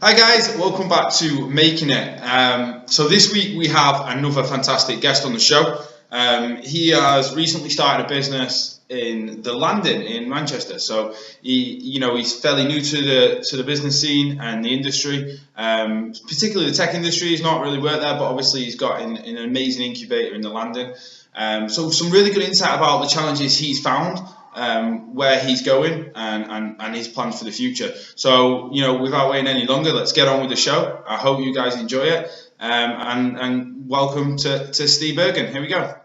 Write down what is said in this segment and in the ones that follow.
Hi guys, welcome back to Making It. So this week we have another fantastic guest on the show. He has recently started a business in the Landing in Manchester. So he's fairly new to the business scene and the industry, particularly the tech industry. He's not really worked there, but obviously he's got an amazing incubator in the Landing. So some really good insight about the challenges he's found. Where he's going and his plans for the future. So, without waiting any longer, let's get on with the show. I hope you guys enjoy it. And welcome to Ste Bergin. Here we go.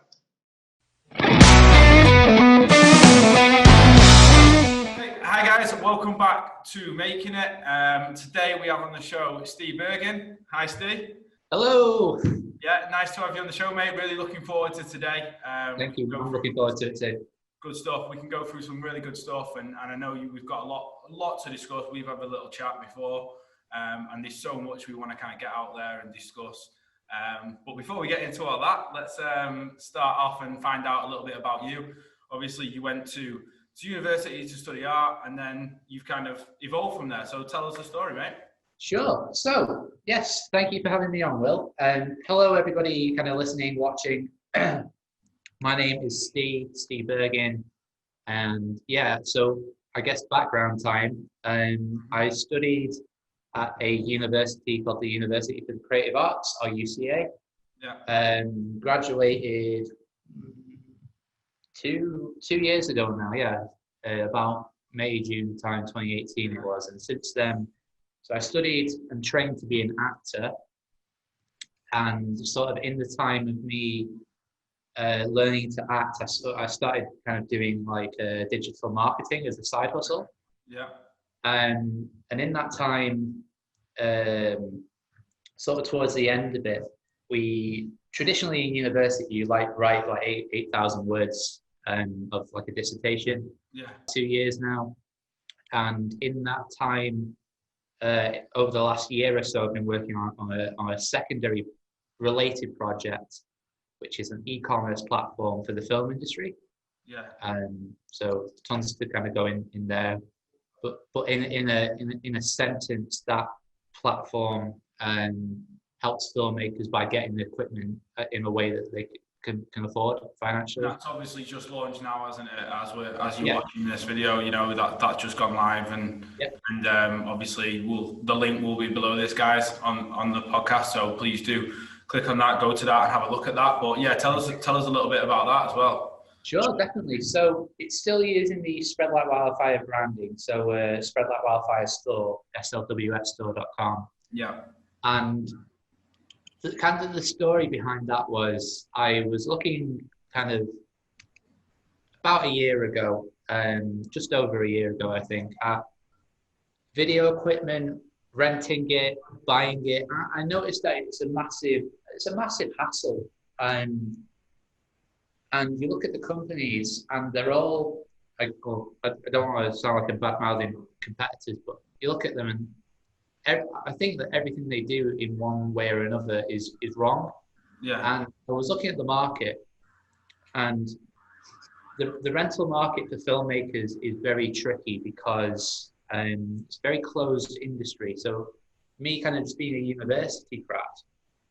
Hi guys, welcome back to Making It. Today we have on the show Ste Bergin. Hi Ste. Hello. Yeah, nice to have you on the show, mate. Really looking forward to today. Thank you. I'm looking forward to it too. Good stuff. We can go through some really good stuff, and I know we've got a lot to discuss. We've had a little chat before, and there's so much we want to kind of get out there and discuss. But before we get into all that, let's start off and find out a little bit about you. Obviously, you went to university to study art, and then you've kind of evolved from there. So tell us the story, mate. Sure. So, yes, thank you for having me on, Will. Hello, everybody kind of listening, watching. My name is Ste Bergin, and so I guess background time. I studied at a university called the University for the Creative Arts, or UCA. Yeah. Graduated two years ago now. Yeah, about May, June time, 2018 it was, and since then, so I studied and trained to be an actor, and sort of in the time of me learning to act, I started kind of doing like digital marketing as a side hustle. Yeah. And in that time, sort of towards the end of it, we traditionally in university you write like 8,000 words of like a dissertation. Yeah. 2 years now, and in that time, over the last year or so, I've been working on a secondary related project, which is an e-commerce platform for the film industry. Yeah. So tons to kind of go in there, but in a sentence, that platform helps filmmakers by getting the equipment in a way that they can afford financially. That's obviously just launched now, hasn't it? As you're watching this video, that's just gone live, and obviously the link will be below this, guys, on the podcast. So please do click on that, go to that, and have a look at that. But yeah, tell us a little bit about that as well. Sure, definitely. So it's still using the Spread Like Wildfire branding. So Spread Like Wildfire store, slwsstore.com. Yeah. And the story behind that was I was looking kind of about a year ago, just over a year ago, I think, at video equipment, renting it, buying it. I noticed that it's a massive hassle. And you look at the companies, and they're all, I don't want to sound like I'm bad-mouthing competitors, but you look at them, and I think that everything they do in one way or another is wrong. Yeah. And I was looking at the market, and the rental market for filmmakers is very tricky because it's a very closed industry. So me kind of just being a university grad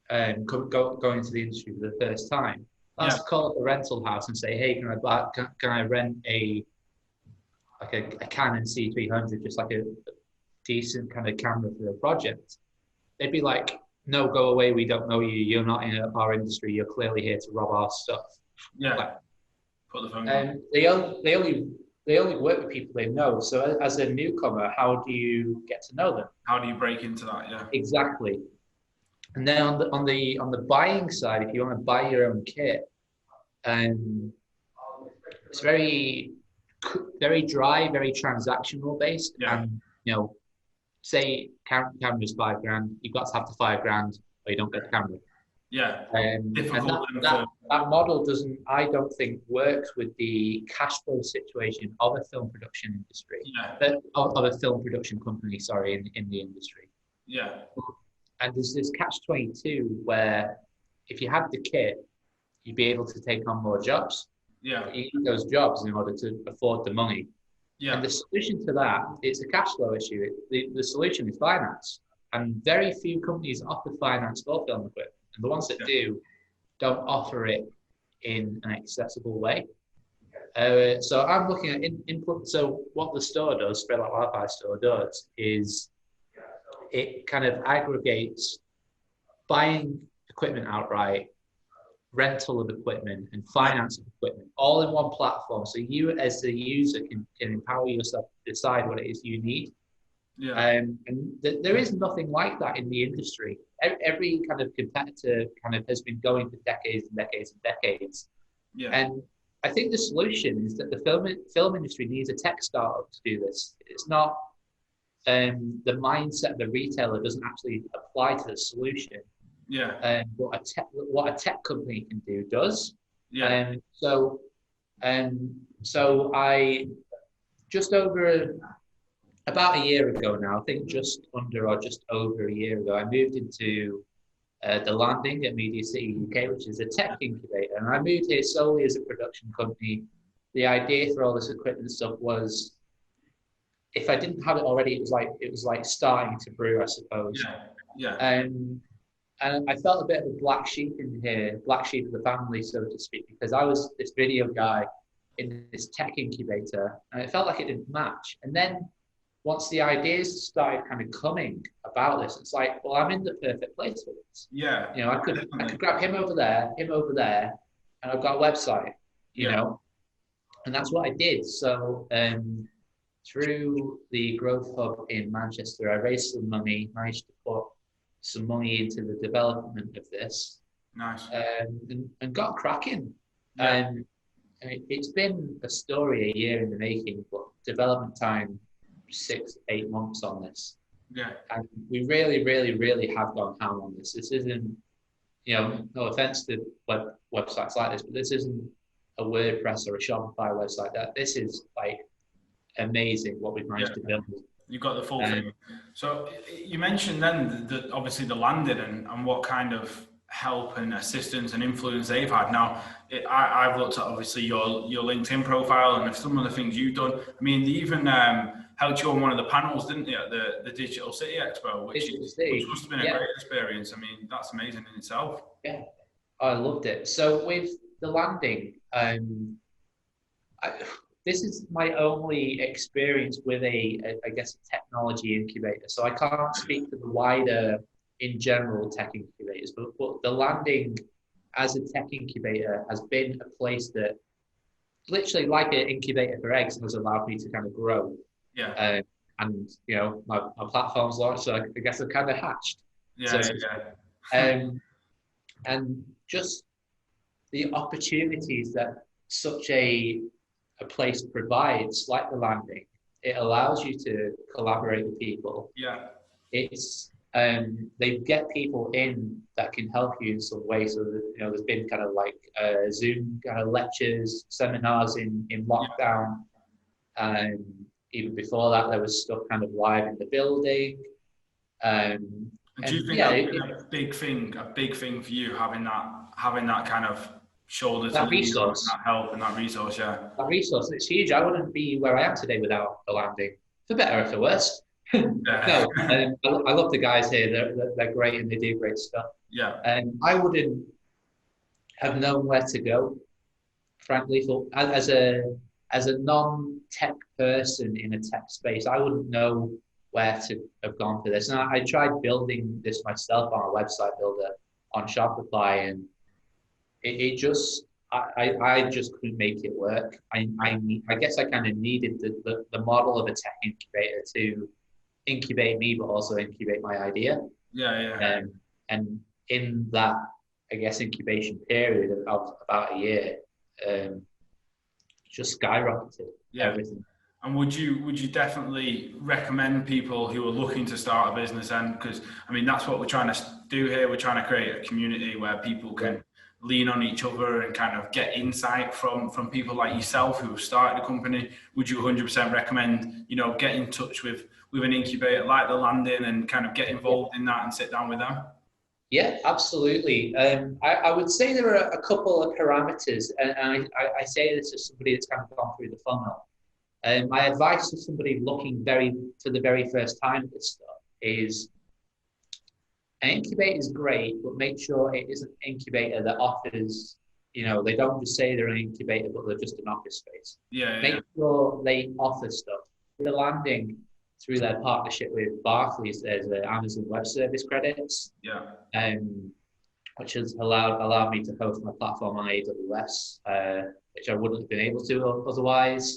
and going into the industry for the first time, I have to call up a rental house and say, hey, can I rent a Canon C300, just like a decent kind of camera for a project? They'd be like, no, go away, we don't know you, you're not in our industry, you're clearly here to rob our stuff. Yeah. Like, put the phone and they only work with people they know. So as a newcomer, how do you get to know them? How do you break into that? Yeah. Exactly. And then on the buying side, if you want to buy your own kit, it's very dry, very transactional based. Yeah. And say camera's $5,000, you've got to have the $5,000 or you don't get the camera. Yeah. And that model I don't think works with the cash flow situation of a film production industry. Yeah. Of a film production company, sorry, in the industry. Yeah. And there's this catch-22 where if you had the kit, you'd be able to take on more jobs. Yeah. But you need those jobs in order to afford the money. Yeah. And the solution to that, it's a cash flow issue. The solution is finance. and very few companies offer finance for film equipment, and the ones that do don't offer it in an accessible way. So I'm looking at input. So what the store does, Spread Like Wildfire store does, is it kind of aggregates buying equipment outright, rental of equipment, and finance of equipment all in one platform. So you as the user can empower yourself to decide what it is you need. Yeah. And there is nothing like that in the industry. Every kind of competitor kind of has been going for decades and decades and decades. Yeah. And I think the solution is that the film industry needs a tech startup to do this. It's not the mindset of the retailer doesn't actually apply to the solution. Yeah. What a tech company can do does. Yeah. So I just over about a year ago now, I think just under or just over a year ago, I moved into the Landing at Media City UK, which is a tech incubator. And I moved here solely as a production company. The idea for all this equipment stuff was, if I didn't have it already, it was like starting to brew, I suppose. Yeah. And I felt a bit of a black sheep in here, black sheep of the family, so to speak, because I was this video guy in this tech incubator, and it felt like it didn't match. And then once the ideas started kind of coming about this, it's like, well, I'm in the perfect place for this. Yeah. You know, I could grab him over there, and I've got a website, you know, and that's what I did. So through the Growth Hub in Manchester, I raised some money, managed to put some money into the development of this. Nice. And got cracking. Yeah. It's been a story a year in the making, but development time 6-8 months on this. Yeah. And we really, really, really have gone ham on this. This isn't, you know, no offense to websites like this, but this isn't a WordPress or a Shopify website. This is like amazing what we've managed to build. You've got the full thing. So you mentioned then that obviously the Landing and what kind of help and assistance and influence they've had. Now, I've looked at obviously your LinkedIn profile and some of the things you've done. I mean, they even helped you on one of the panels, didn't they, at the Digital City Expo, which must have been a great experience. I mean, that's amazing in itself. Yeah, I loved it. So with the Landing, this is my only experience with I guess, a technology incubator. So I can't speak to the wider, in general, tech incubators, but the Landing as a tech incubator has been a place that, literally like an incubator for eggs, has allowed me to kind of grow. Yeah. And, you know, my platform's launched, so I guess I've kind of hatched. Yeah, so, yeah. And just the opportunities that such a place provides, like the Landing, it allows you to collaborate with people. Yeah. It's they get people in that can help you in some way. So that, you know, there's been kind of like Zoom kind of lectures, seminars in lockdown. Even before that, there was stuff kind of live in the building. Do you think that's been a big thing for you, having that kind of shoulder to resource, that help and that resource? Yeah, that resource, it's huge. I wouldn't be where I am today without the Landing, for better or for worse. No, I love the guys here. They're great and they do great stuff. Yeah. And I wouldn't have known where to go, frankly, as a non-tech person in a tech space. I wouldn't know where to have gone for this. And I tried building this myself on a website builder on Shopify, and it just, I just couldn't make it work. I guess I kind of needed the model of a tech incubator to incubate me, but also incubate my idea. Yeah. And in that, I guess, incubation period of about a year, just skyrocketed everything. And would you definitely recommend people who are looking to start a business? And because I mean, that's what we're trying to do here. We're trying to create a community where people can lean on each other and kind of get insight from people like yourself who have started a company. Would you 100% recommend, you know, get in touch with an incubator like the Landing and kind of get involved in that and sit down with them? Yeah, absolutely. I would say there are a couple of parameters, and I say this as somebody that's kind of gone through the funnel. My advice to somebody looking for the very first time at this stuff is An incubator is great, but make sure it is an incubator that offers, they don't just say they're an incubator, but they're just an office space. Make sure they offer stuff. The landing, through their partnership with Barclays, there's Amazon Web Service credits, which has allowed me to host my platform on AWS, which I wouldn't have been able to otherwise.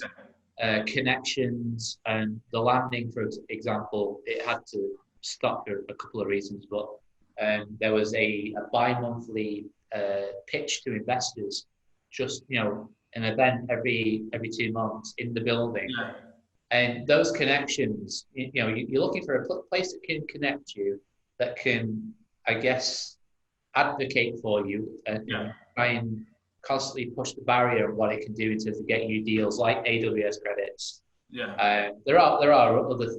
Connections and the landing, for example, it had to stop for a couple of reasons, but there was a bi-monthly pitch to investors, just an event every 2 months in the building. And those connections, you're looking for a place that can connect you, that can, I guess, advocate for you and try and constantly push the barrier of what it can do in terms of get you deals like AWS credits. There are other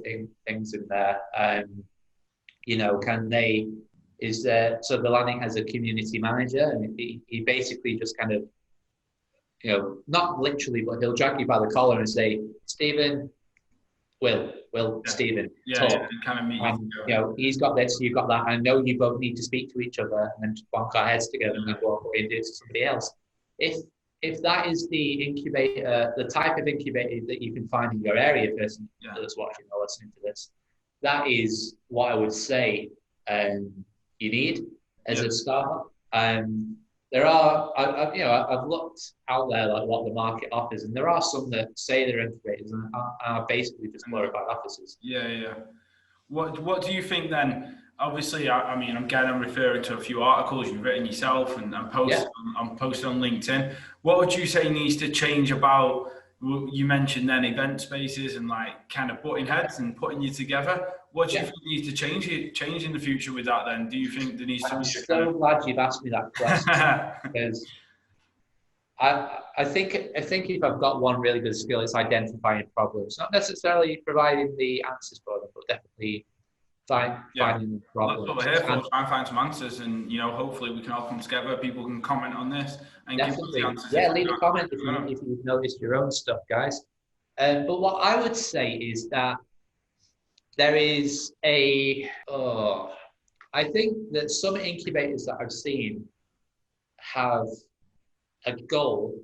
things in there. So the landing has a community manager, and he basically just kind of, not literally, but he'll drag you by the collar and say, Stephen, Stephen, talk. Kind of meet he's got this, you've got that. I know you both need to speak to each other and then bonk our heads together and then walk away and do it to somebody else. If that is the incubator, the type of incubator that you can find in your area, person that's watching or listening to this, that is what I would say you need as a startup. There are, I've looked out there like what the market offers, and there are some that say they're incubators and are basically just glorified offices. What do you think then? Obviously, I'm referring to a few articles you've written yourself and posted on LinkedIn. What would you say needs to change about? You mentioned then event spaces and like kind of butting heads and putting you together. What do you think needs to change in the future with that then? Do you think there needs to be... I'm so glad you've asked me that question because I think if I've got one really good skill, it's identifying problems, not necessarily providing the answers for them, but definitely finding the problems. That's what we're here for, try and find some answers, and hopefully we can all come together. People can comment on this and give us the answers. Leave a comment if you've noticed your own stuff, guys. But what I would say is that there is I think that some incubators that I've seen have a goal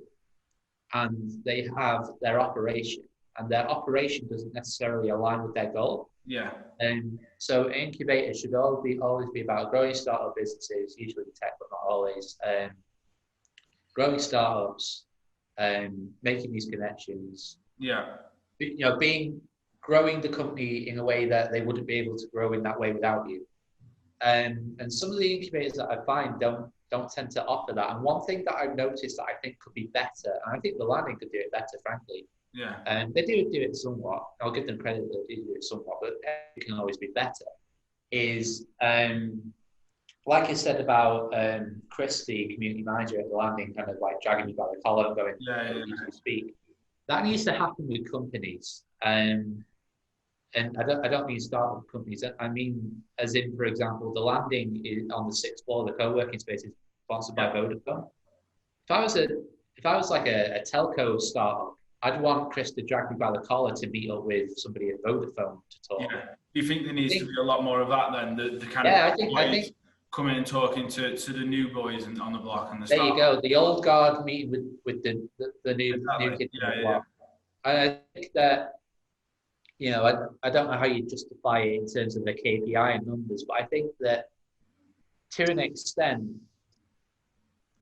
and they have their operation, and their operation doesn't necessarily align with their goal. And so incubators should always be about growing startup businesses, usually tech, but not always. Growing startups, making these connections. Growing the company in a way that they wouldn't be able to grow in that way without you. And some of the incubators that I find don't tend to offer that. And one thing that I've noticed that I think could be better, and I think the landing could do it better, frankly. And they do it somewhat. I'll give them credit that they do it somewhat, but it can always be better. Is like I said about Chris, the community manager at the landing, kind of like dragging me by the collar and going, "You can speak." That needs to happen with companies. And I don't mean startup companies. I mean, as in, for example, the landing is on the 6th floor, the co-working space is sponsored by Vodafone. If I was like a telco startup, I'd want Chris to drag me by the collar to meet up with somebody at Vodafone to talk. Do you think there needs to be a lot more of that then? The kind of I think coming and talking to the new boys on the block and the there you go, the old guard meeting with the new kid on the block. I think that, I don't know how you justify it in terms of the KPI and numbers, but I think that to an extent,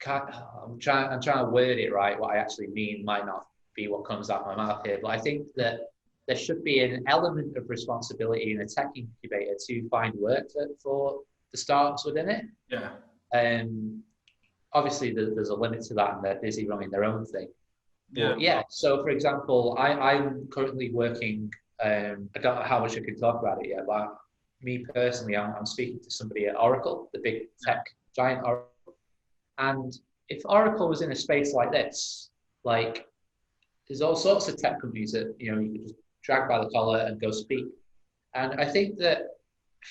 I'm trying to word it right. What I actually mean might not be what comes out of my mouth here, but I think that there should be an element of responsibility in a tech incubator to find work for the startups within it. Obviously, there's a limit to that, and they're busy running their own thing. So for example, I'm currently working. I don't know how much I can talk about it yet, but me personally, I'm speaking to somebody at Oracle, the big tech giant Oracle. And if Oracle was in a space like this, like there's all sorts of tech companies that you could just drag by the collar and go speak. And I think that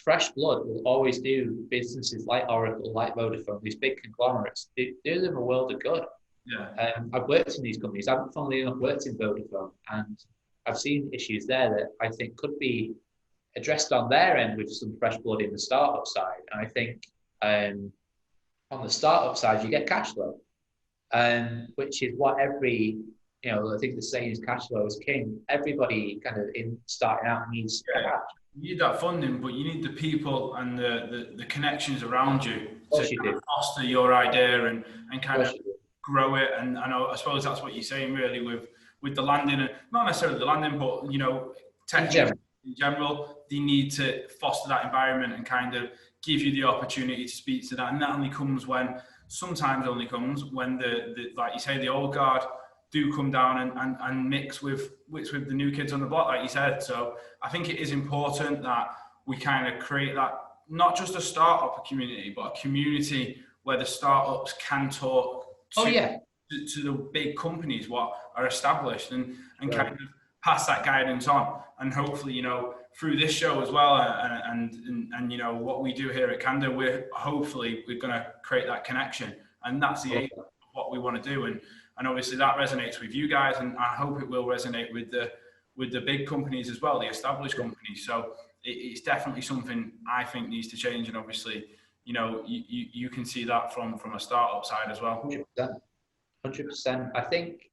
fresh blood will always do businesses like Oracle, like Vodafone, these big conglomerates. They do them a world of good. I've worked in these companies. I've funnily enough worked in Vodafone, and I've seen issues there that I think could be addressed on their end with some fresh blood in the startup side. And I think on the startup side, you get cash flow, which is what I think the saying is cash flow is king. Everybody kind of in starting out needs cash. You need that funding, but you need the people and the connections around you to foster your idea and kind of grow it. And I suppose that's what you're saying really with the landing, and not necessarily the landing, but tech in general, they need to foster that environment and kind of give you the opportunity to speak to that. And that sometimes only comes when the like you say, the old guard do come down and mix with the new kids on the block, like you said. So I think it is important that we kind of create that, not just a startup community, but a community where the startups can talk to the big companies what are established and kind of pass that guidance on. And hopefully, through this show as well, and what we do here at Candor, we're going to create that connection, and that's the aim of what we want to do. And obviously that resonates with you guys, and I hope it will resonate with the big companies as well, the established companies. So it's definitely something I think needs to change, and obviously, you can see that from a startup side as well. 100%. I think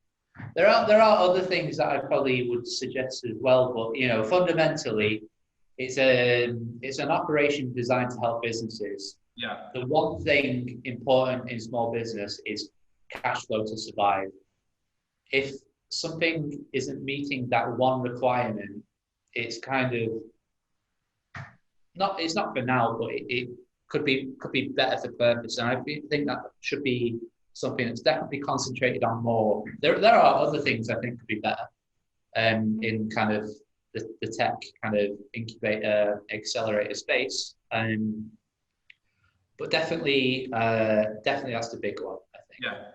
there are other things that I probably would suggest as well, but fundamentally, it's an operation designed to help businesses. Yeah. The one thing important in small business is cash flow to survive. If something isn't meeting that one requirement, it's kind of it's not for now, but it could be better for purpose. And I think that should be something that's definitely concentrated on more. There are other things I think could be better in kind of the tech kind of incubator accelerator space. But definitely that's the big one, I think. Yeah.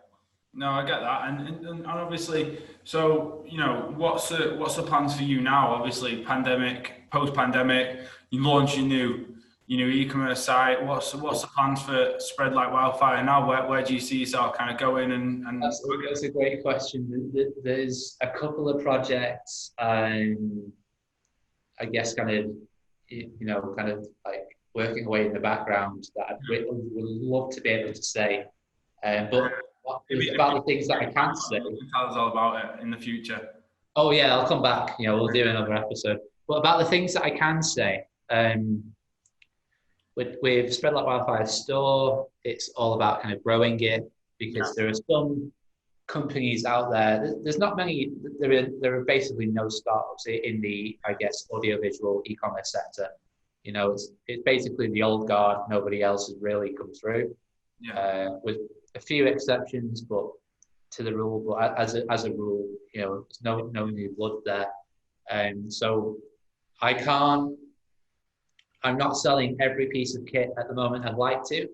No, I get that, and obviously, so what's the plans for you now? Obviously, post-pandemic, you launch your new e-commerce site. What's the plans for Spread Like Wildfire now? Where do you see yourself kind of going? And that's a great question. There's a couple of projects, I guess, kind of like working away in the background that I would love to be able to say, but. About the things that I can't say. Tell us all about it in the future. Oh yeah, I'll come back. We'll do another episode. But about the things that I can say, with Spread Like Wildfire store, it's all about kind of growing it, because there are some companies out there. There's not many. There are basically no startups in the, I guess, audiovisual e-commerce sector. It's basically the old guard. Nobody else has really come through. Yeah. With a few exceptions, but to the rule. But as a rule, there's no new blood there. So I'm not selling every piece of kit at the moment I'd like to,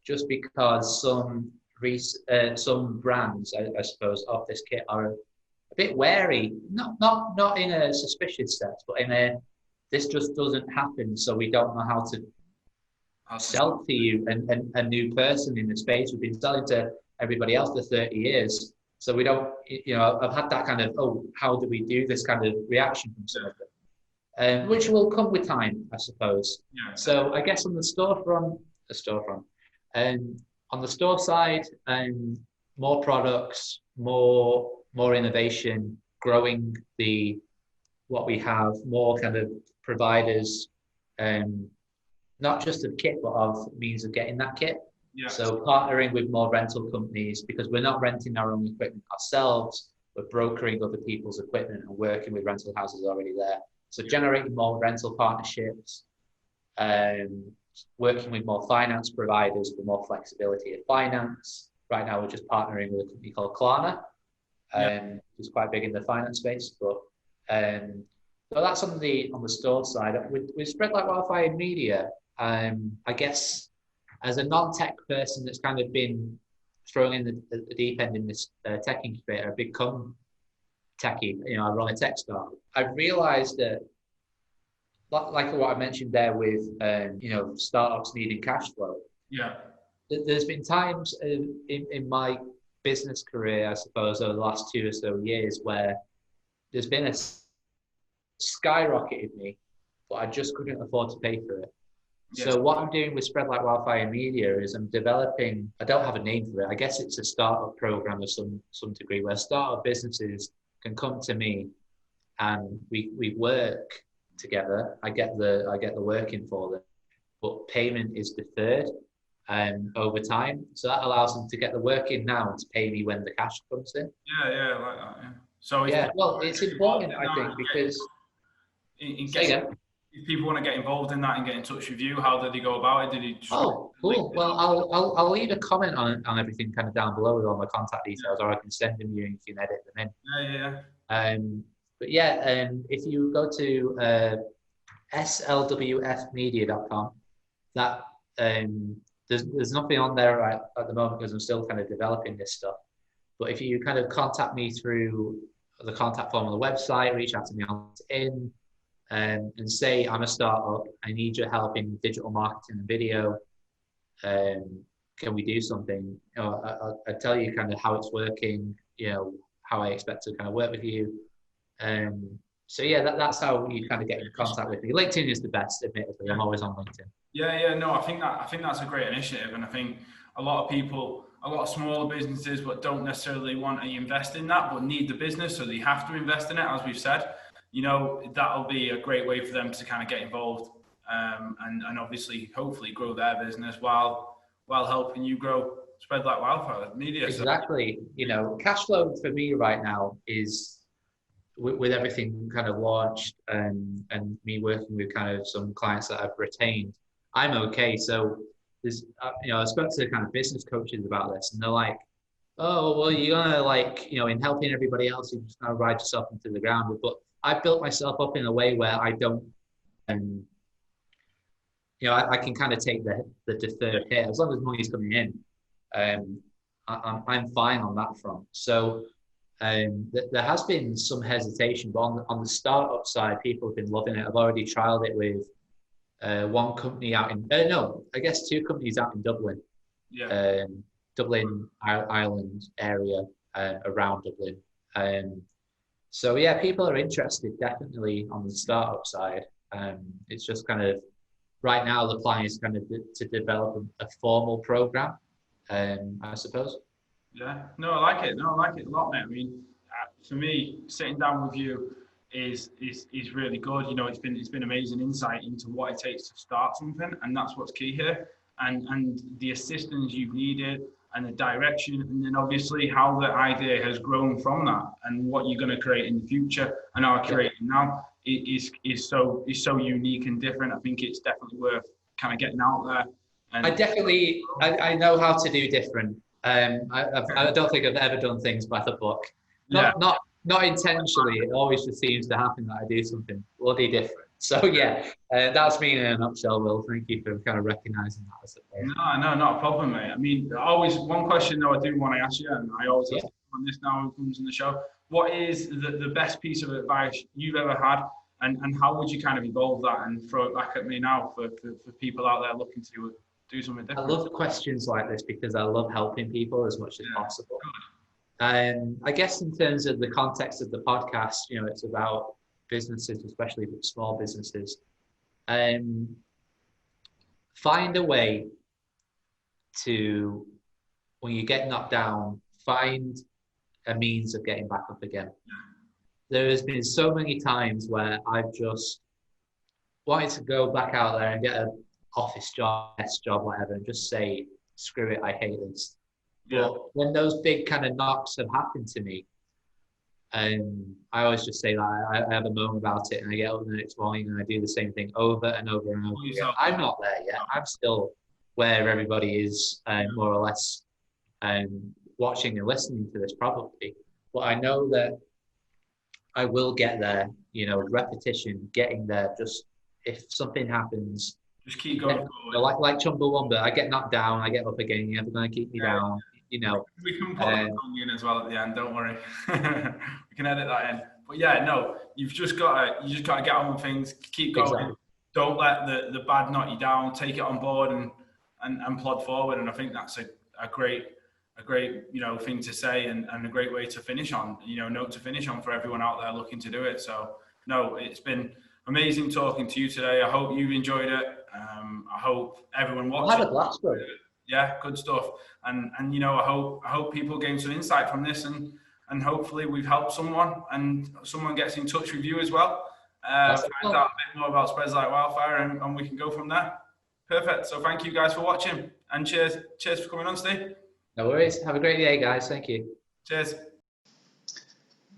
just because some brands, I suppose, of this kit are a bit wary, not in a suspicious sense, but in a, this just doesn't happen, so we don't know how to sell to you and a new person in the space. We've been selling to everybody else for 30 years. So we don't, I've had that kind of, how do we do this kind of reaction from some of them, which will come with time, I suppose. Yeah. So I guess on the storefront, on the store side, more products, more innovation, growing what we have, more kind of providers, not just of kit, but of means of getting that kit. Yeah. So partnering with more rental companies, because we're not renting our own equipment ourselves, we're brokering other people's equipment and working with rental houses already there. So generating more rental partnerships, working with more finance providers for more flexibility of finance. Right now, we're just partnering with a company called Klarna, which is quite big in the finance space. But so that's on the store side. With Spread Like Wildfire Media, I guess as a non-tech person that's kind of been thrown in the deep end in this tech incubator, I've become techie. I run a tech startup. I've realized that, like what I mentioned there with startups needing cash flow. Yeah. There's been times in my business career, I suppose, over the last 2 or so years, where there's been a skyrocketed me but I just couldn't afford to pay for it. Yes. So what I'm doing with Spread Like Wildfire Media is I'm developing, I don't have a name for it. I guess it's a startup program of some degree where startup businesses can come to me and we work together. I get the work in for them, but payment is deferred over time. So that allows them to get the work in now and to pay me when the cash comes in. Yeah, I like that. Yeah. So yeah, well, it's important, I think, because if people want to get involved in that and get in touch with you, how did they go about it? Did he just cool. Well, I'll leave a comment on everything kind of down below with all my contact details, or I can send them you and you can edit them in. But yeah, if you go to slwfmedia.com, that there's nothing on there right at the moment because I'm still kind of developing this stuff. But if you kind of contact me through the contact form on the website, reach out to me on LinkedIn, and say I'm a startup, I need your help in digital marketing and video. Can we do something? I'll tell you kind of how it's working, how I expect to kind of work with you. So yeah, that's how you kind of get in contact with me. LinkedIn is the best, admittedly. I'm always on LinkedIn. No, I think that's a great initiative, and I think a lot of people, a lot of smaller businesses, but don't necessarily want to invest in that, but need the business, so they have to invest in it, as we've said. That'll be a great way for them to kind of get involved, and obviously, hopefully, grow their business while helping you grow Spread Like Wildfire Media. Exactly. Cash flow for me right now is, with everything kind of launched and me working with kind of some clients that I've retained, I'm okay. So there's, I spoke to kind of business coaches about this, and they're like, oh, well, you're gonna in helping everybody else, you're just gonna ride yourself into the ground. But I built myself up in a way where I don't, I can kind of take the deferred hit as long as money's coming in. I'm fine on that front. So there has been some hesitation, but on the startup side, people have been loving it. I've already trialed it with one company out in two companies out in Dublin. Dublin, Ireland area, around Dublin. So yeah, people are interested definitely on the startup side. It's just kind of right now the plan is kind of to develop a formal program, I suppose. Yeah, no, I like it. No, I like it a lot, mate. I mean, for me, sitting down with you is really good. It's been amazing insight into what it takes to start something, and that's what's key here. And the assistance you've needed, and the direction, and then obviously how the idea has grown from that, and what you're going to create in the future and are creating now is so unique and different. I think it's definitely worth kind of getting out there. And I know how to do different. I don't think I've ever done things by the book. Not intentionally. It always just seems to happen that I do something bloody different. So yeah, that's me in a nutshell, Will. Thank you for kind of recognising that as a player. No, not a problem, mate. I mean, always one question though I do want to ask you, and I always ask on this now who comes in the show. What is the best piece of advice you've ever had, and how would you kind of evolve that and throw it back at me now for people out there looking to do something different? I love questions like this because I love helping people as much as possible. I guess in terms of the context of the podcast, it's about businesses, especially small businesses. Find a way to, when you get knocked down, find a means of getting back up again. There has been so many times where I've just wanted to go back out there and get an office job, desk job, whatever, and just say, screw it, I hate this. But when those big kind of knocks have happened to me, I always just say that I have a moment about it, and I get up the next morning and I do the same thing over and over and over again. I'm not there yet. I'm still where everybody is, more or less, watching and listening to this probably. But I know that I will get there, repetition, getting there. Just if something happens, just keep going. Like Chumbawamba, I get knocked down, I get up again. You're never going to keep me down. We can put that song in as well at the end. Don't worry, we can edit that in. But yeah, no, you've just got to get on with things. Keep going. Exactly. Don't let the bad knock you down. Take it on board and plod forward. And I think that's a great thing to say and a great way to finish on. Note to finish on for everyone out there looking to do it. So no, it's been amazing talking to you today. I hope you've enjoyed it. I hope everyone watching. I'll have a glass, bro. Yeah, good stuff. And you know, I hope people gain some insight from this, and hopefully we've helped someone, and someone gets in touch with you as well. Find out a bit more about Spread Like Wildfire, and we can go from there. Perfect. So thank you guys for watching, and cheers for coming on, Steve. No worries. Have a great day, guys. Thank you. Cheers.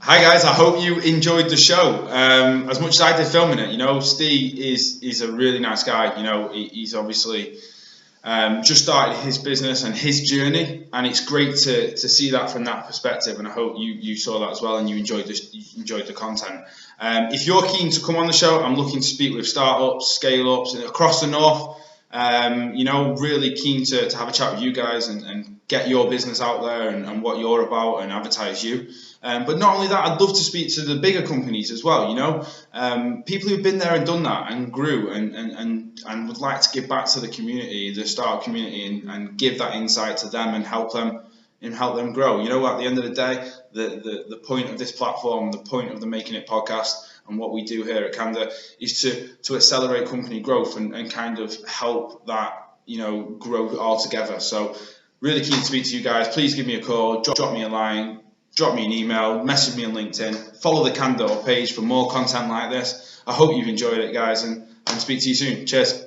Hi guys, I hope you enjoyed the show as much as I did filming it. You know, Steve is a really nice guy. You know, he's obviously just started his business and his journey, and it's great to see that from that perspective. And I hope you saw that as well, and you enjoyed the content. If you're keen to come on the show, I'm looking to speak with startups, scale-ups across the north. You know, really keen to have a chat with you guys and get your business out there and what you're about and advertise you. But not only that, I'd love to speak to the bigger companies as well, you know, people who've been there and done that and grew and would like to give back to the community, the startup community, and give that insight to them and help them grow. You know, at the end of the day, the point of this platform, the point of the Making It podcast and what we do here at Canda is to accelerate company growth and kind of help that, you know, grow all together. So really keen to speak to you guys. Please give me a call, drop me a line, drop me an email, message me on LinkedIn, follow the Canda page for more content like this. I hope you've enjoyed it, guys, and speak to you soon. Cheers.